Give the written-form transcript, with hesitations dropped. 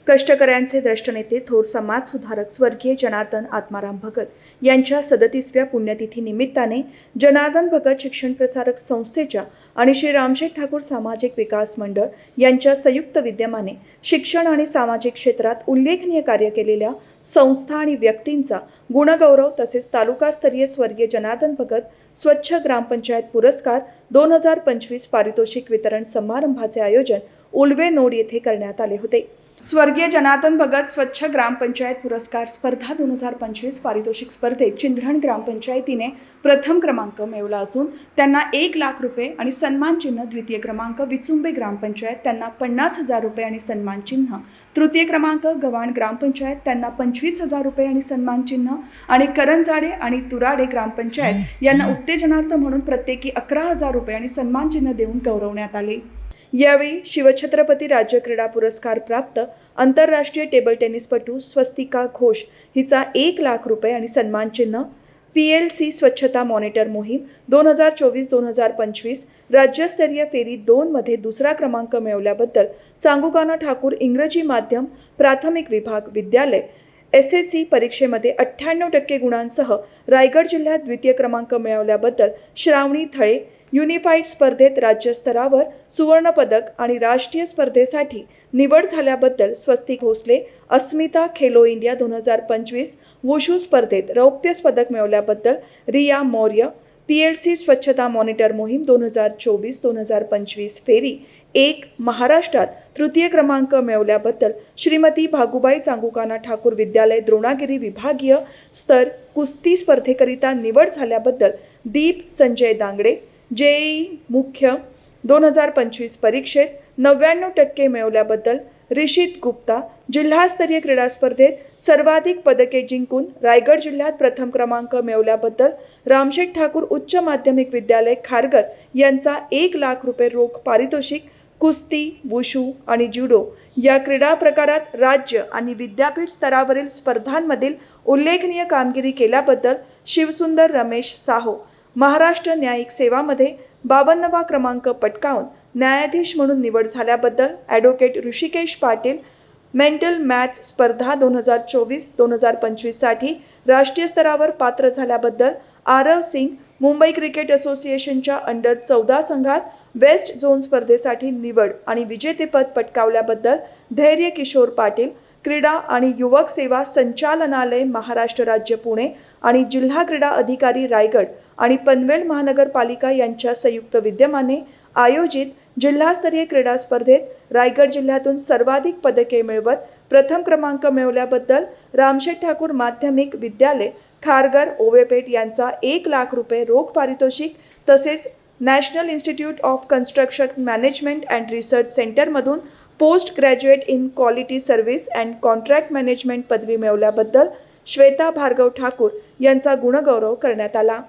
कष्टकऱ्यांचे द्रष्ट नेते थोर समाज सुधारक स्वर्गीय जनार्दन आत्माराम भगत यांच्या 37व्या पुण्यतिथी निमित्ताने जनार्दन भगत शिक्षण प्रसारक संस्थेच्या आणि श्री रामशेठ ठाकूर सामाजिक विकास मंडळ यांच्या संयुक्त विद्यमाने शिक्षण आणि सामाजिक क्षेत्रात उल्लेखनीय कार्य केलेल्या संस्था आणि व्यक्तींचा गुणगौरव तसेच तालुकास्तरीय स्वर्गीय जनार्दन भगत स्वच्छ ग्रामपंचायत पुरस्कार 2025 पारितोषिक वितरण समारंभाचे आयोजन उल्वे नोड येथे करण्यात आले होते। स्वर्गीय जनार्दन भगत स्वच्छ ग्रामपंचायत पुरस्कार स्पर्धा 2025 पारितोषिक स्पर्धेत चिंध्रण ग्रामपंचायतीने प्रथम क्रमांक मिळवला असून त्यांना 1 लाख रुपये आणि सन्मान चिन्ह, द्वितीय क्रमांक विचुंबे ग्रामपंचायत त्यांना 50,000 रुपये आणि सन्मान चिन्ह, तृतीय क्रमांक गव्हाण ग्रामपंचायत त्यांना 25,000 रुपये आणि सन्मान चिन्ह आणि करंजाडे आणि तुराडे ग्रामपंचायत यांना उत्तेजनार्थ म्हणून प्रत्येकी 11,000 रुपये आणि सन्मान चिन्ह देऊन गौरवण्यात आले। यावेळी शिवछत्रपती राज्य क्रीडा पुरस्कार प्राप्त आंतरराष्ट्रीय टेबल टेनिसपटू स्वस्तिका घोष हिचा 1 लाख रुपये आणि सन्मान चिन्ह, PLC स्वच्छता मॉनिटर मोहीम 2024-2025 राज्यस्तरीय फेरी 2 मध्ये दुसरा क्रमांक मिळवल्याबद्दल चांगुकाना ठाकूर इंग्रजी माध्यम प्राथमिक विभाग विद्यालय SSC परीक्षेमध्ये 98% गुणांसह रायगड जिल्ह्यात द्वितीय क्रमांक मिळवल्याबद्दल श्रावणी थळे युनिफाईड स्पर्धेत राज्यस्तरावर सुवर्णपदक आणि राष्ट्रीय स्पर्धेसाठी निवड झाल्याबद्दल स्वस्तिक भोसले, अस्मिता खेलो इंडिया 2025 वुशू स्पर्धेत रौप्य पदक मिळवल्याबद्दल रिया मौर्य, PLC स्वच्छता मॉनिटर मोहीम 2024-2025 फेरी 1 महाराष्ट्रात तृतीय क्रमांक मिळवल्याबद्दल श्रीमती भागुबाई चांगुकाना ठाकूर विद्यालय द्रोणागिरी विभागीय स्तर कुस्ती स्पर्धेकरिता निवड झाल्याबद्दल दीप संजय दांगडे, JEE मुख्य 2025 परीक्षेत 99% मिळवल्याबद्दल रिषित गुप्ता, जिल्हास्तरीय क्रीडा स्पर्धेत सर्वाधिक पदके जिंकून रायगड जिल्ह्यात प्रथम क्रमांक मिळवल्याबद्दल रामशेठ ठाकूर उच्च माध्यमिक विद्यालय खारघर यांचा 1 लाख रुपये रोख पारितोषिक, कुस्ती, वुशू आणि जुडो या क्रीडा प्रकारात राज्य आणि विद्यापीठ स्तरावरील स्पर्धांमधील उल्लेखनीय कामगिरी केल्याबद्दल शिवसुंदर रमेश साहो, महाराष्ट्र न्यायिक सेवामध्ये 52वा क्रमांक पटकावून न्यायाधीश म्हणून निवड झाल्याबद्दल advocate Rishikesh Patil, mental maths स्पर्धा 2024-2025 साठी राष्ट्रीय स्तरावर पात्र झाल्याबद्दल आरव सिंग, मुंबई क्रिकेट असोसिएशनच्या अंडर 14 संघात वेस्ट झोन स्पर्धेसाठी निवड आणि विजेतेपद पटकावल्याबद्दल धैर्य किशोर पाटील, क्रीडा आणि युवक सेवा संचालनालय महाराष्ट्र राज्य पुणे आणि जिल्हा क्रीडा अधिकारी रायगड आणि पनवेल महानगरपालिका यांच्या संयुक्त विद्यमाने आयोजित जिल्हास्तरीय क्रीडा स्पर्धेत रायगड जिल्ह्यातून सर्वाधिक पदके मिळवत प्रथम क्रमांक मिळवल्याबद्दल रामशेठ ठाकूर माध्यमिक विद्यालय खारघर ओवेपेठ यांचा 1 लाख रुपये रोख पारितोषिक तसेच national institute of construction management and research सेंटरमधून post graduate in quality service and contract management पदवी मिळवल्याबद्दल श्वेता भार्गव ठाकूर यांचा गुणगौरव करण्यात आला।